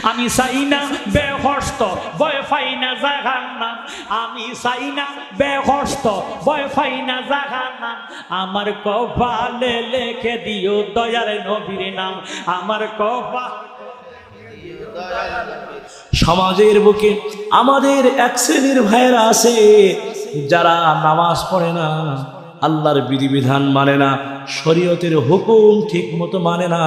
আমি চাই না বেহস্ত ভয় পাই না জাহান্নাম, আমি চাই না বেহস্ত ভয় পাই না জাহান্নাম। আমার কপালে লিখে দিও দয়ার নবীর নাম, আমার কপাল। সমাজের বুকে আমাদের এক শ্রেণীর ভাইয়েরা আছে যারা নামাজ পড়ে না, আল্লাহর বিধিবিধান মানে না, শরীয়তের হুকুম ঠিক মতো মানে না।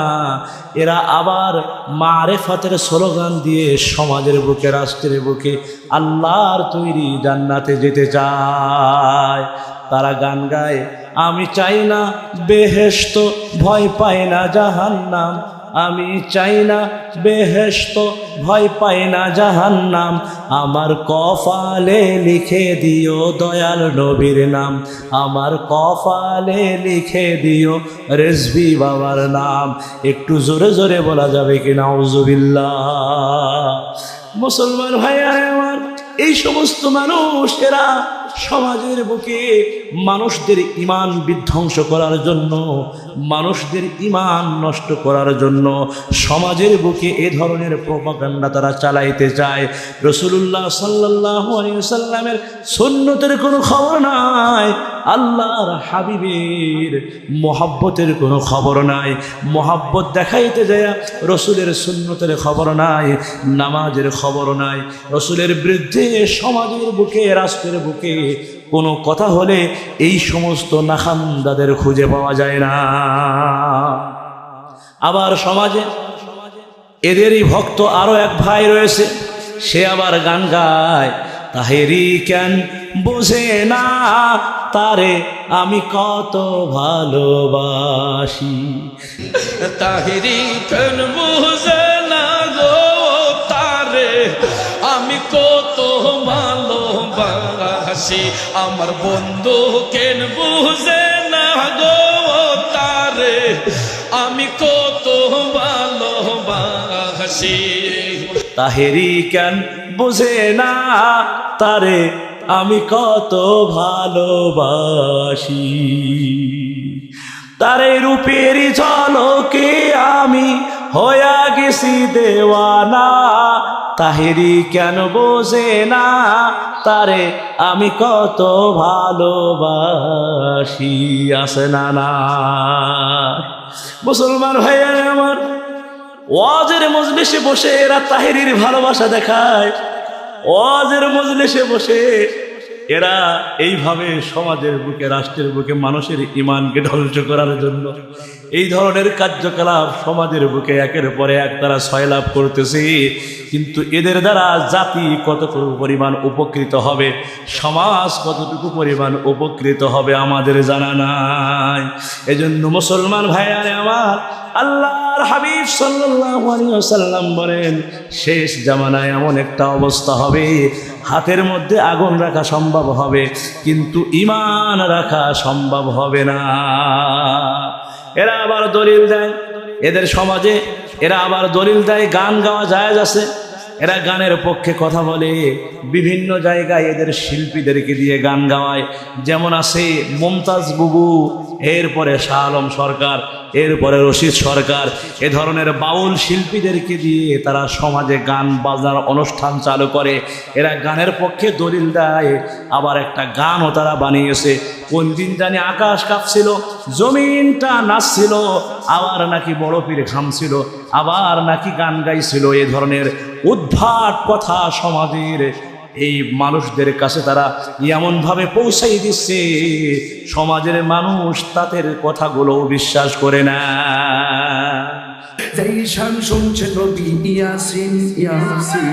এরা আবার মারেফাতের স্লোগান দিয়ে সমাজের বুকে, রাষ্ট্রের বুকে আল্লাহর তৈরি জান্নাতে যেতে চায়। তারা গান গায়, আমি চাই না বেহেশত ভয় পাই না জাহান্নাম, আমি চাই না বেহেশত ভয় পাই না জাহান্নাম। আমার কপালে লিখে দিও দয়াল নবীর নাম, আমার কপালে লিখে দিও রেজভী বাবার নাম। একটু জোরে জোরে বলা যাবে কি নাউজুবিল্লাহ? মুসলমান ভাইয়া আমার, এই সমস্ত মানুষ এরা সমাজের বুকে মানুষদের ঈমান বিধ্বংস করার জন্য, মানুষদের ঈমান নষ্ট করার জন্য সমাজের বুকে এ ধরনের প্রপাগান্ডা তারা চালাইতে চায়। রাসূলুল্লাহ সাল্লাল্লাহু আলাইহি ওয়াসাল্লামের সুন্নতের কোনো খবর নাই, আল্লাহর হাবিবের মোহাব্বতের কোনো খবর নাই। মোহাব্বত দেখাইতে যায় রসুলের সুন্নতের খবর নাই, নামাজের খবর নাই। রসুলের বিরুদ্ধে সমাজের বুকে, রাষ্ট্রের বুকে কোনো কথা হলে এই সমস্ত নাখান্দাদের খুঁজে পাওয়া যায় না। আবার সমাজে এদেরই ভক্ত আরো এক ভাই রয়েছে, সে আবার গান গায়, তাহেরি কেন বোঝে না তারে আমি কত ভালোবাসি, তাহেরি কেন বোঝে না গো তারে আমি কত ভালোবাসি, আমার বন্ধু কেন বুঝে না গো তারে আমি কত ভালোবাসি। তাহেরি কেন বোঝে না তারে আমি কত ভালোবাসি, তারে রূপের ঝলকে আমি হইয়া গেছি দেওয়ানা, তাহেরি কেন বোঝে না তারে আমি কত ভালোবাসি। আছে না না মুসলমান ভাইয়া আমার, ওয়াজের মজলিসে বসে এরা তাহেরির ভালোবাসা দেখায়। ওয়াজের মজলিসে বসে এরা এইভাবে সমাজের বুকে, রাষ্ট্রের বুকে মানুষের ঈমানকে ধ্বংস করার জন্য এই ধরনের কার্যকলাপ সমাজের বুকে একের পরে এক তারা সয়লাভ করতেছে। কিন্তু এদের দ্বারা জাতি কতটুকু পরিমাণ উপকৃত হবে, সমাজ কতটুকু পরিমাণ উপকৃত হবে আমাদের জানা নাই। এজন্য মুসলমান ভাইয়ারে আমার, আল্লাহর হাবিব সাল্লাল্লাহু আলাইহি ওয়াসাল্লাম বলেন, শেষ জামানায় এমন একটা অবস্থা হবে, হাতের মধ্যে আগুন রাখা সম্ভব হবে কিন্তু ঈমান রাখা সম্ভব হবে না। এরা আবার দলিল দেয়, এদের সমাজে এরা আবার দলিল দেয় গান গাওয়া জায়েজ আছে। এরা গানের পক্ষে কথা বলে, বিভিন্ন জায়গায় এদের শিল্পীদেরকে দিয়ে গান গাওয়ায়। যেমন আছে মুমতাজ বুবু, এরপরে শাহ আলম সরকার, এরপরে রশিদ সরকার, এ ধরনের বাউল শিল্পীদেরকে দিয়ে তারা সমাজে গান বাজনার অনুষ্ঠান চালু করে। এরা গানের পক্ষে দলিল দেয়। আবার একটা গানও তারা বানিয়েছে, কোন দিন জানি আকাশ কাঁপছিল, জমিনটা নাচছিল, আবার নাকি বড় পীর ঘামছিল, আবার নাকি গান গাইছিল। এ ধরনের উদ্ভাট কথা সমাজের এই মানুষদের কাছে তারা এমনভাবে পৌঁছাই দিচ্ছে, সমাজের মানুষ তাদের কথাগুলো বিশ্বাস করে না। শান শুনছে নবী ইয়াসিন ইয়াসিন,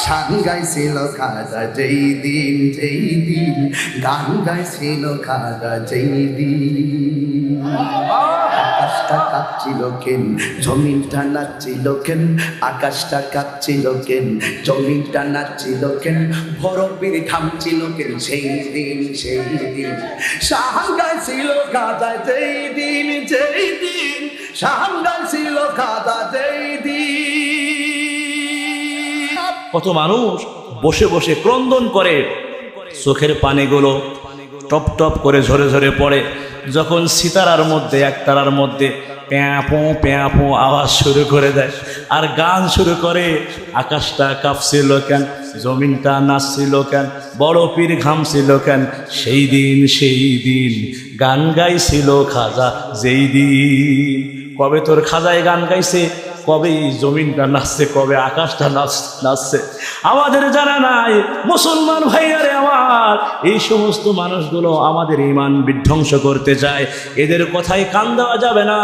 শান গাইছিল খাজা যেই দিন, যেই দিন গান গাইছিল খাজা যেই দিন। আকাশটা কাঁপছিল কেন, জমিনটা নাচছিল কেন, আকাশটা কাঁপছিল কেন, জমিনটা নাচছিল কেন, বরফের থামছিল কেন, সেই দিন সেই দিন শান গাইছিল খাজা যেই দিন, যেই দিন শান গাইছিল খাজা যেই দিন। কত মানুষ বসে বসে ক্রন্দন করে, চোখের পানিগুলো টপ টপ করে ঝরে ঝরে পড়ে। যখন সিতারার মধ্যে একতারার মধ্যে প্যাঁপো প্যাঁপো আওয়াজ শুরু করে দেয় আর গান শুরু করে, আকাশটা কাঁপছিল কেন, জমিনটা নাচছিল কেন, বড় পীর ঘামছিল কেন? সেই দিন গান গাইছিল খাজা যেই দিন। কবে তোর খাজায় গান গাইছে, কবে জমিনটা নাচছে, কবে আকাশটা নাচছে আমাদের জানা নাই। মুসলমান ভাইয়ারে আমার, এই সমস্ত মানুষগুলো আমাদের ঈমান বিধ্বংস করতে চায়, এদের কথায় কান দেওয়া যাবে না।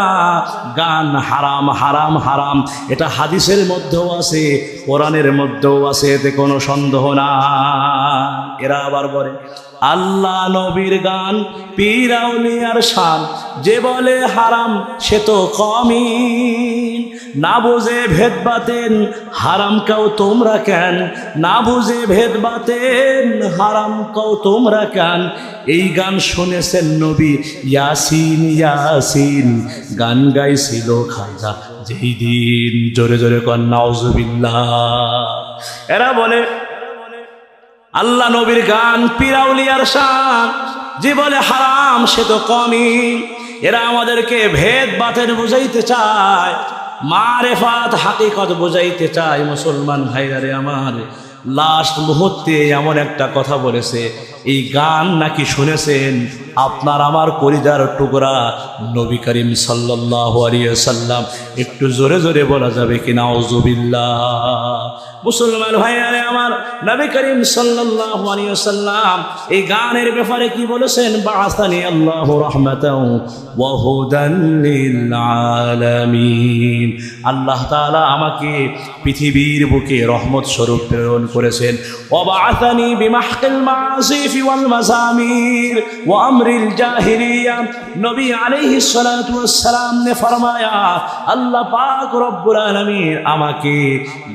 গান হারাম হারাম হারাম, এটা হাদিসের মধ্যেও আছে, কোরআনের মধ্যেও আছে, এতে কোনো সন্দেহ না। এরা আবার বলে আল্লাহ নবীর গান পীর আউলিয়ার শান, যে বলে হারাম সে তো কমই, না বুঝে ভেদ বাতেন হারাম কাও তোমরা কেন, না বুঝে ভেদ বাতেন হারাম কাও তোমরা কেন। এই গান শুনেছেন নবী ইয়াসিন ইয়াসিন, গান গাইছিল খাজা যেই দিন। জোরে জোরে কর নাউজুবিল্লাহ। এরা বলে আল্লাহ নবীর গান পীর আউলিয়ার শান, যে বলে হারাম সে তো কমই। এরা আমাদেরকে ভেদ বাতেন বুঝাইতে চায়, মারেফাত হাকিকত বুঝাইতে চায়। মুসলমান ভাইয়ারে আমার, লাস্ট মুহূর্তে এমন একটা কথা বলেছে, এই গান নাকি শুনেছেন আপনার আমার কলিজার টুকরা নবী করিম সাল্লাল্লাহু আলাইহি ওয়াসাল্লাম। একটু জোরে জোরে বলা যাবে কি নাউজুবিল্লাহ? মুসলমান ভাইয়ারে আমার, নবী করিম সাল্লাল্লাহু আলাইহি ওয়াসাল্লাম এই গানের ব্যাপারে কি বলেছেন? বাআসানি আল্লাহু রাহমাতাও ওয়া হুদান লিল আলামিন। আল্লাহ তাআলা আমাকে পৃথিবীর বুকে রহমত স্বরূপ প্রেরণ করেছেন। ওয়া বাআসানি বিমাহকিল মাআসিফ ওয়াল মাযামির ওয়া আমরিল জাহিলিয়া। নবী আলাইহিস সালাতু ওয়াস সালাম ने फरमाया, আল্লাহ পাক রব্বুল আলামিন আমাকে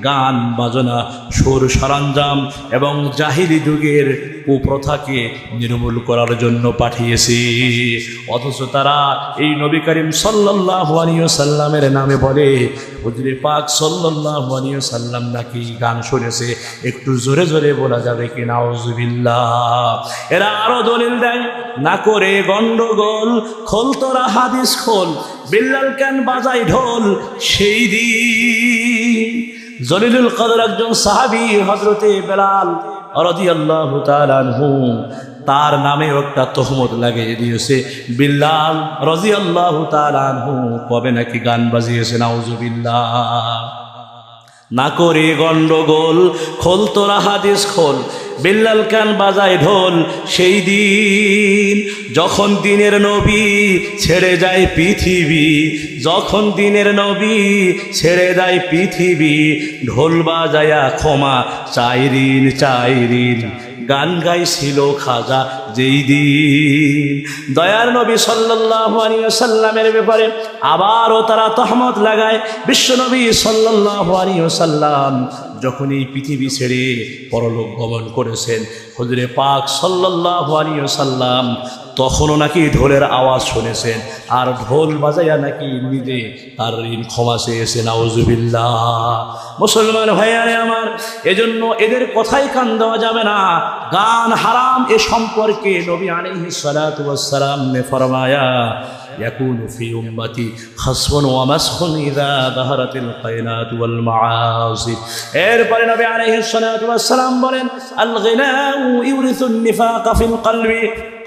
গান বাজনা, সুর সরঞ্জাম এবং জাহিলি যুগের কুপ্রথাকে নির্মূল করার জন্য পাঠিয়েছি। অথচ তারা এই নবী করিম সাল্লাল্লাহু আলাইহি ওয়াসাল্লামের নামে বলে হুজুরে পাক সাল্লাল্লাহু আলাইহি ওয়াসাল্লাম নাকি গান শুনেছে। একটু জোরে জোরে বলা যাবে কি নাউজুবিল্লাহ? এরা আরো দলিল দেয়, না করে গন্ডগোল, খোল তোরা হাদিস খোল, বিল্লাল কেন বাজাই ঢোল সেই দিন। জলিলুল কদর একজন সাহাবী হযরতে বেলাল রাদিয়াল্লাহু তাআলা আনহু, তার নামে একটা তহমত লাগিয়ে দিয়েছে। বিল্লাল রাদিয়াল্লাহু তাআলা আনহু কবে নাকি গান বাজিয়েছে, নাউজুবিল্লাহ। না করে গন্ডগোল, খোল তোরা হাদিস খোল, বিল্লাল কান বাজায় ঢোল সেই দিন। যখন দিনের নবী ছেড়ে যায় পৃথিবী, যখন দিনের নবী ছেড়ে যায় পৃথিবী, ঢোল বাজায়া ক্ষমা চাইরিন চাইরিন, গান গাইছিল খাজা যেই দিন। দয়ার নবী সাল্লাল্লাহু আলাইহি ওয়াসাল্লামের ব্যাপারে আবারও তারা তহমত লাগায়। বিশ্বনবী সাল্লাল্লাহু আলাইহি ওয়াসাল্লাম যখন এই পৃথিবী ছেড়ে পরলোক গমন করেছেন, হুজুরে পাক সাল্লাল্লাহু আলাইহি ওয়াসাল্লাম তখনও নাকি ঢোলের আওয়াজ শুনেছেন, আর ঢোল বাজাইয়া নাকি নিজে তার ঋণ ক্ষমা চেয়েছে, নাউজুবিল্লাহ। মুসলমান ভাইয়ারে আমার, এজন্য এদের কথাই কান দেওয়া যাবে না। গান হারাম এ সম্পর্কে নবী আলাইহিস সালাতু ওয়াস সালাম ने फरमाया, يكون في أمتي خصف ومسخ إذا ظهرت القينات والمعاصي। এরপরে নবী আলাইহিস সালাতু ওয়াস সালাম বলেন, আল গিনাউ ইউরিসুন নিফাকা ফিল কলবি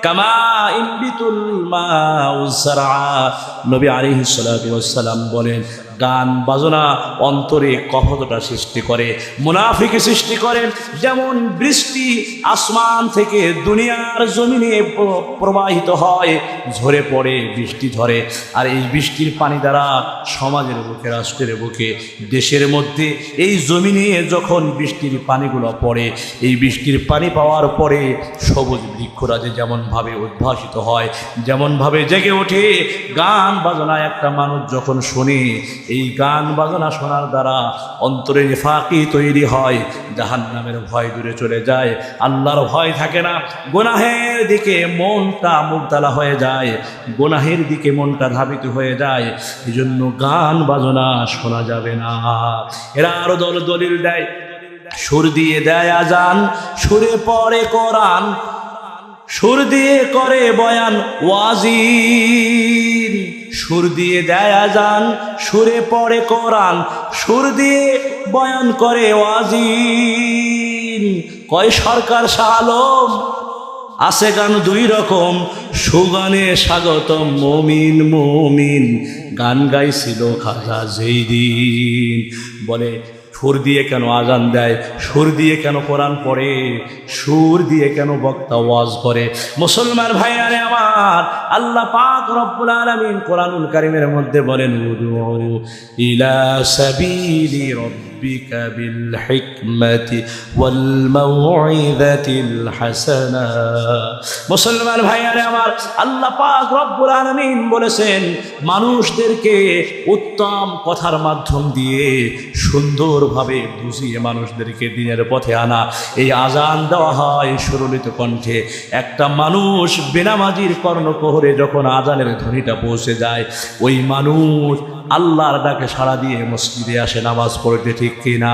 কামা ইনবিতুল মাউ যারআ। নবী আলাইহিস সালাতু ওয়াস সালাম বলেন, গান বাজনা অন্তরে কপটতা সৃষ্টি করে, মুনাফিকি সৃষ্টি করে। যেমন বৃষ্টি আসমান থেকে দুনিয়ার জমিনে প্রবাহিত হয়, ঝরে পড়ে, বৃষ্টি ঝরে, আর এই বৃষ্টির পানি দ্বারা সমাজের বুকে, রাষ্ট্রের বুকে, দেশের মধ্যে, এই জমিনে যখন বৃষ্টির পানিগুলো পড়ে, এই বৃষ্টির পানি পাওয়ার পরে সবুজ বৃক্ষরাজে যেমনভাবে উদ্ভাসিত হয়, যেমনভাবে জেগে ওঠে, গান বাজনা একটা মানুষ যখন শুনে, এই গান বাজনা শোনার দ্বারা অন্তরে নিফাকি তৈরি হয়, জাহান্নামের ভয় দূরে চলে যায়, আল্লাহর ভয় থাকে না, গুনাহের দিকে মনটা মুবতালা হয়ে যায়, গুনাহের দিকে মনটা ধাবিত হয়ে যায়। এই জন্য গান বাজনা শোনা যাবে না। এরা আরো দলিল দেয়, সুর দিয়ে দেয় আজান, সুরে পড়ে কোরআন, সুর দিয়ে করে বয়ান ওয়াজির, সুর দিয়ে দেয় আজান, সুরে পড়ে কোরআন, সুর দিয়ে বয়ান করে ওয়াজির। কয় সরকার শাহ আলম আছে গান দুই রকম, সুগানে স্বাগতম মমিন মমিন, গান গাইছিল খাজা যেই দিন। বলে সুর দিয়ে কেন আজান দেয়, সুর দিয়ে কেন কোরআন পড়ে, সুর দিয়ে কেন বক্তা ওয়াজ করে? মুসলমান ভাইয়ারে আমার, আল্লাহ পাক রব্বুল আলামিন কোরআনুল কারীমের মধ্যে বলেন উদু ইলা সাবিলি রাব্বিকা বিল হিকমাতি ওয়াল মাউইযাতিল হাসানা। মুসলমান ভাইয়ারে আমার, আল্লাহ পাক রব্বুল আলামিন বলেছেন মানুষদেরকে উত্তম কথার মাধ্যম দিয়ে সুন্দরভাবে বুঝিয়ে মানুষদেরকে দিনের পথে আনা। এই আজান দেওয়া হয় সুরলিত কণ্ঠে। একটা মানুষ বেনামাজির কর্ণকোহরে যখন আজানের ধ্বনিটা পৌঁছে যায়, ওই মানুষ আল্লাহর ডাকে সাড়া দিয়ে মসজিদে আসে নামাজ পড়তে, ঠিক কিনা?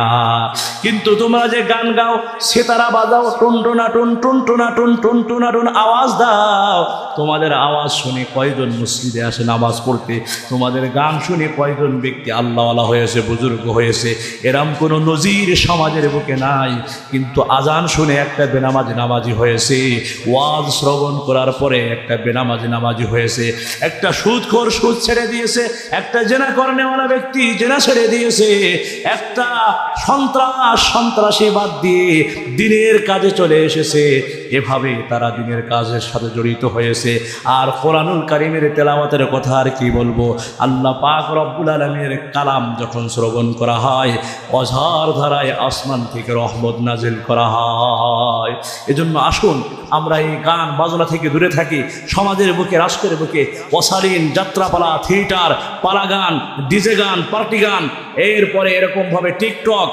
কিন্তু তোমরা যে গান গাও, সেতারা বাজাও, টুনটুনাটুন টুনটুনাটুন টুনটুনাটুন আওয়াজ দাও, তোমাদের আওয়াজ শুনে কয়জন মসজিদে আসে নামাজ পড়তে? তোমাদের গান শুনে কয়জন ব্যক্তি আল্লাহওয়ালা হয়েছে, বুজুর্গ হয়েছে? এরম কোনো নজির সমাজের বুকে নাই। কিন্তু আজান শুনে একটা বেনামাজি নামাজি হয়েছে, ওয়াজ শ্রবণ করার পরে একটা বেনামাজি নামাজি হয়েছে, একটা সুদখোর সুদ ছেড়ে দিয়েছে, একটা জেনা করনেওয়ালা ব্যক্তি জেনা ছেড়ে দিয়েছে, একটা সন্ত্রাসী বাদ দিয়ে দিনের কাজে চলে এসেছে। এভাবে তারা দিনের কাজের সাথে জড়িত হয়েছে। আর কোরআনুল কারীমের তেলাওয়াতের কথা আর কি বলবো? আল্লাহ পাক রব্বুল আলামিনের কালাম যখন শ্রবণ করা হয়, অঝার ধারায় আসমান থেকে রহমত নাজিল করা হয়। এজন্য আসুন আমরা এই গান বাজনা থেকে দূরে থাকি। সমাজের বুকে, রাষ্ট্রের বুকে অশালীন যাত্রাপালা, থিয়েটার, পালা গান, ডিজে গান, পার্টি গান, এরপরে এরকমভাবে টিকটক,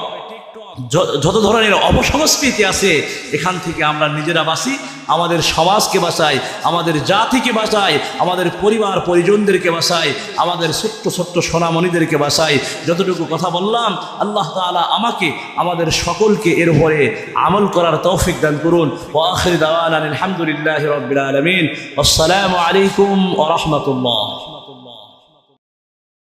যত ধরনের অপসংস্কৃতি আছে, এখান থেকে আমরা নিজেরা বাঁচি, আমাদের সমাজকে বাঁচাই, আমাদের জাতিকে বাঁচাই, আমাদের পরিবার পরিজনদেরকে বাঁচাই, আমাদের ছোট্ট ছোট্ট সোনামণিদেরকে বাঁচাই। যতটুকু কথা বললাম, আল্লাহ তাআলা আমাকে, আমাদের সকলকে এর উপরে আমল করার তৌফিক দান করুন। ওয়া আখির দাওয়ানা আলহামদুলিল্লাহি রাব্বিল আলামিন। আসসালামু আলাইকুম ওয়া রাহমাতুল্লাহ।